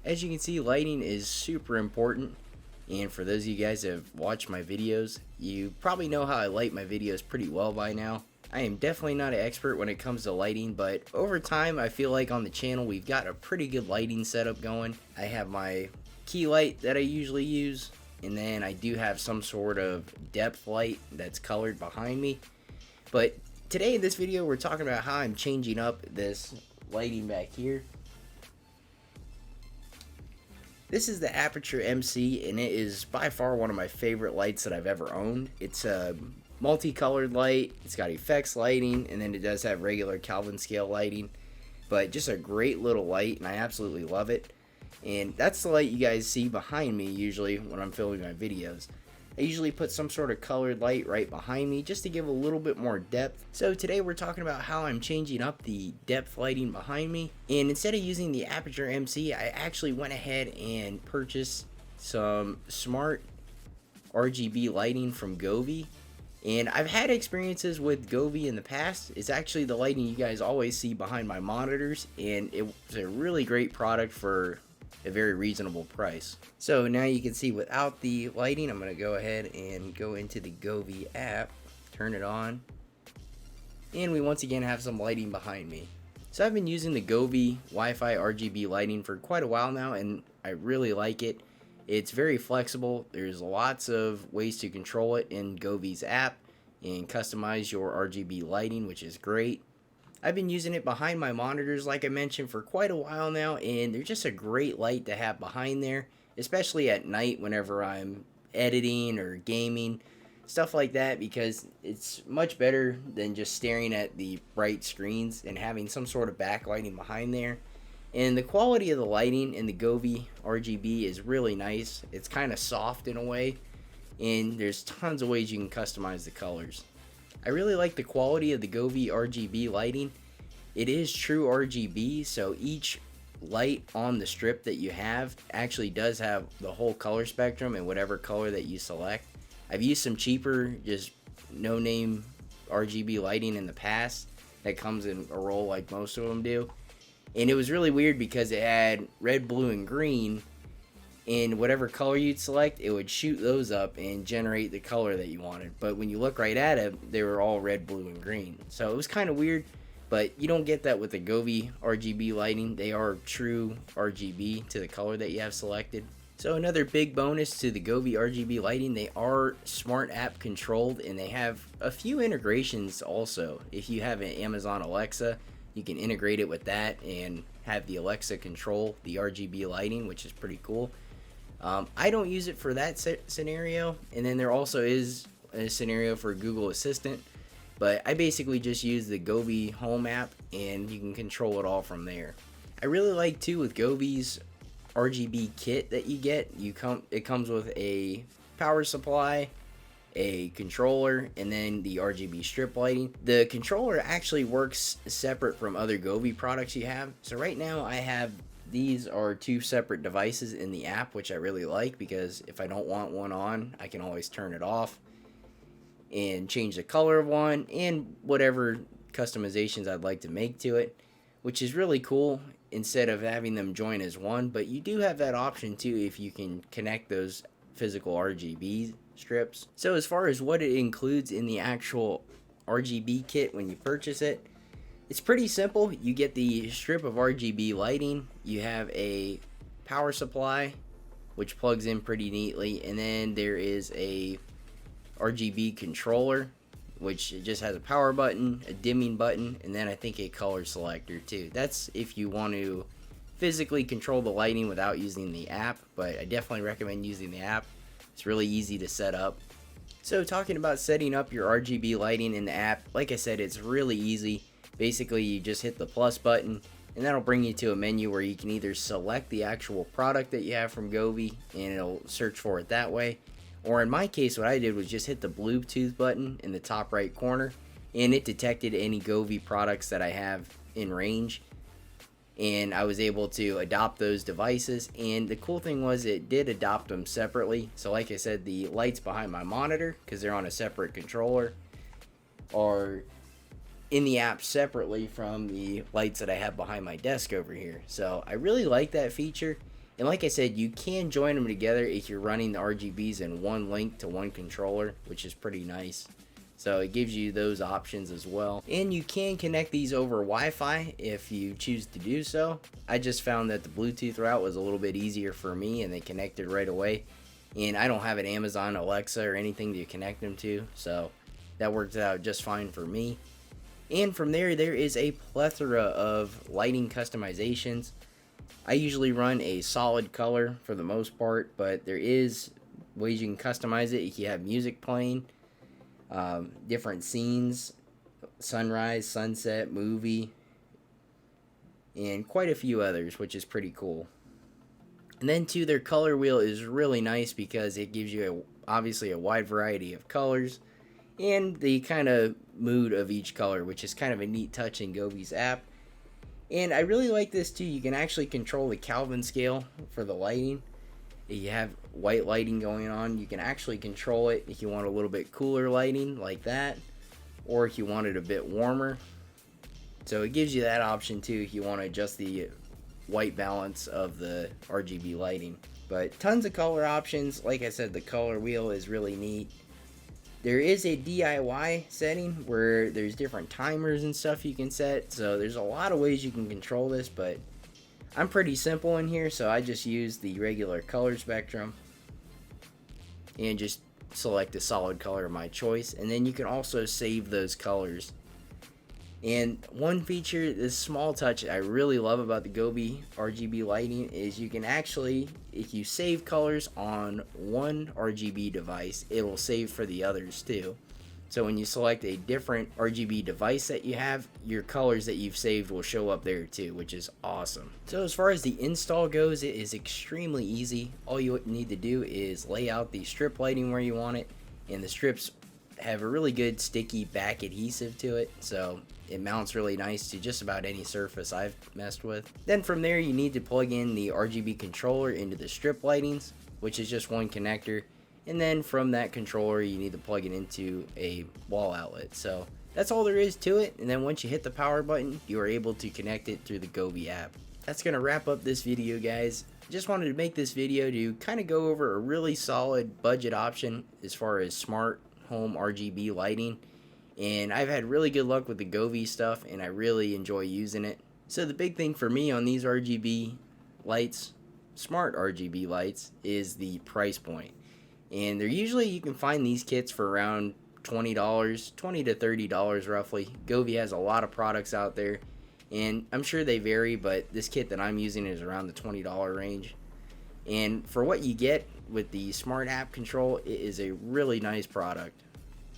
As you can see, lighting is super important, and for those of you guys that have watched my videos, you probably know how I light my videos pretty well by now. I am definitely not an expert when it comes to lighting, but over time I feel like on the channel we've got a pretty good lighting setup going. I have my key light that I usually use, and then I do have some sort of depth light that's colored behind me. But today in this video we're talking about how I'm changing up this lighting back here. This is the Aperture MC, and it is by far one of my favorite lights that I've ever owned. It's a multicolored light, it's got effects lighting, and then it does have regular Kelvin scale lighting. But just a great little light, and I absolutely love it. And that's the light you guys see behind me usually when I'm filming my videos. I usually put some sort of colored light right behind me just to give a little bit more depth. So today we're talking about how I'm changing up the depth lighting behind me. And instead of using the Aperture MC, I actually went ahead and purchased some smart RGB lighting from Govee. And I've had experiences with Govee in the past. It's actually the lighting you guys always see behind my monitors, and it was a really great product for a very reasonable price. So now you can see without the lighting, I'm going to go ahead and go into the Govee app, turn it on, and we once again have some lighting behind me. So I've been using the Govee Wi-Fi RGB lighting for quite a while now, and I really like it. It's very flexible. There's lots of ways to control it in Govee's app and customize your RGB lighting, which is great. I've been using it behind my monitors, like I mentioned, for quite a while now, and they're just a great light to have behind there, especially at night whenever I'm editing or gaming, stuff like that, because it's much better than just staring at the bright screens and having some sort of backlighting behind there. And the quality of the lighting in the Govee RGB is really nice. It's kind of soft in a way, and there's tons of ways you can customize the colors. I really like the quality of the Govee RGB lighting. It is true RGB, so each light on the strip that you have actually does have the whole color spectrum and whatever color that you select. I've used some cheaper, just no-name RGB lighting in the past that comes in a roll like most of them do. And it was really weird because it had red, blue, and green, and whatever color you'd select, it would shoot those up and generate the color that you wanted. But when you look right at it, they were all red, blue, and green. So it was kind of weird, but you don't get that with the Govee RGB lighting. They are true RGB to the color that you have selected. So another big bonus to the Govee RGB lighting, they are smart app controlled, and they have a few integrations also. If you have an Amazon Alexa, you can integrate it with that and have the Alexa control the RGB lighting, which is pretty cool. I don't use it for that scenario, and then there also is a scenario for Google Assistant, but I basically just use the Govee Home app, and you can control it all from there. I really like too with Govee's RGB kit that you get. It comes with a power supply, a controller, and then the RGB strip lighting. The controller actually works separate from other Govee products you have. So right now I have these are two separate devices in the app, which I really like because if I don't want one on, I can always turn it off and change the color of one and whatever customizations I'd like to make to it, which is really cool instead of having them join as one. But you do have that option too if you can connect those physical RGB strips. So as far as what it includes in the actual RGB kit when you purchase it, it's pretty simple. You get the strip of RGB lighting, you have a power supply which plugs in pretty neatly, and then there is a RGB controller which just has a power button, a dimming button, and then I think a color selector too. That's if you want to physically control the lighting without using the app, but I definitely recommend using the app. It's really easy to set up. So talking about setting up your RGB lighting in the app, like I said, it's really easy. Basically, you just hit the plus button, and that'll bring you to a menu where you can either select the actual product that you have from Govee, and it'll search for it that way. Or in my case, what I did was just hit the Bluetooth button in the top right corner, and it detected any Govee products that I have in range. And I was able to adopt those devices, and the cool thing was it did adopt them separately. So like I said, the lights behind my monitor, because they're on a separate controller, are in the app separately from the lights that I have behind my desk over here. So I really like that feature, And like I said, you can join them together if you're running the RGBs in one link to one controller, which is pretty nice. So it gives you those options as well. And you can connect these over Wi-Fi if you choose to do so. I just found that the Bluetooth route was a little bit easier for me and they connected right away. And I don't have an Amazon Alexa or anything to connect them to, so that worked out just fine for me. And from there is a plethora of lighting customizations. I usually run a solid color for the most part, but there is ways you can customize it. If you have music playing, different scenes, sunrise, sunset, movie, and quite a few others, which is pretty cool. And then too, their color wheel is really nice because it gives you obviously a wide variety of colors and the kind of mood of each color, which is kind of a neat touch in Govee's app. And I really like this too. You can actually control the Kelvin scale for the lighting. If you have white lighting going on, you can actually control it if you want a little bit cooler lighting like that, or if you want it a bit warmer. So it gives you that option too if you want to adjust the white balance of the RGB lighting. But tons of color options. Like I said, the color wheel is really neat. There is a DIY setting where there's different timers and stuff you can set. So there's a lot of ways you can control this, but I'm pretty simple in here, so I just use the regular color spectrum and just select a solid color of my choice. And then you can also save those colors. And one feature, this small touch I really love about the Govee RGB lighting is you can actually, if you save colors on one RGB device, it will save for the others too. So when you select a different RGB device that you have, your colors that you've saved will show up there too, which is awesome. So as far as the install goes, it is extremely easy. All you need to do is lay out the strip lighting where you want it, and the strips have a really good sticky back adhesive to it, so it mounts really nice to just about any surface I've messed with. Then from there you need to plug in the RGB controller into the strip lightings, which is just one connector, and then from that controller you need to plug it into a wall outlet. So that's all there is to it, and then once you hit the power button, you are able to connect it through the Govee app. That's gonna wrap up this video, guys. Just wanted to make this video to kind of go over a really solid budget option as far as smart home RGB lighting, and I've had really good luck with the Govee stuff and I really enjoy using it. So the big thing for me on these RGB lights, smart RGB lights, is the price point. And they're usually, you can find these kits for around $20, $20 to $30 roughly. Govee has a lot of products out there, and I'm sure they vary, but this kit that I'm using is around the $20 range. And for what you get with the smart app control, it is a really nice product.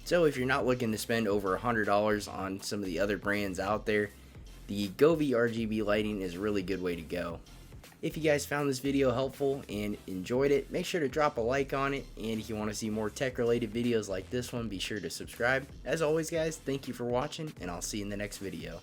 So if you're not looking to spend over $100 on some of the other brands out there, the Govee RGB lighting is a really good way to go. If you guys found this video helpful and enjoyed it, make sure to drop a like on it, and if you want to see more tech related videos like this one, be sure to subscribe. As always guys, thank you for watching, and I'll see you in the next video.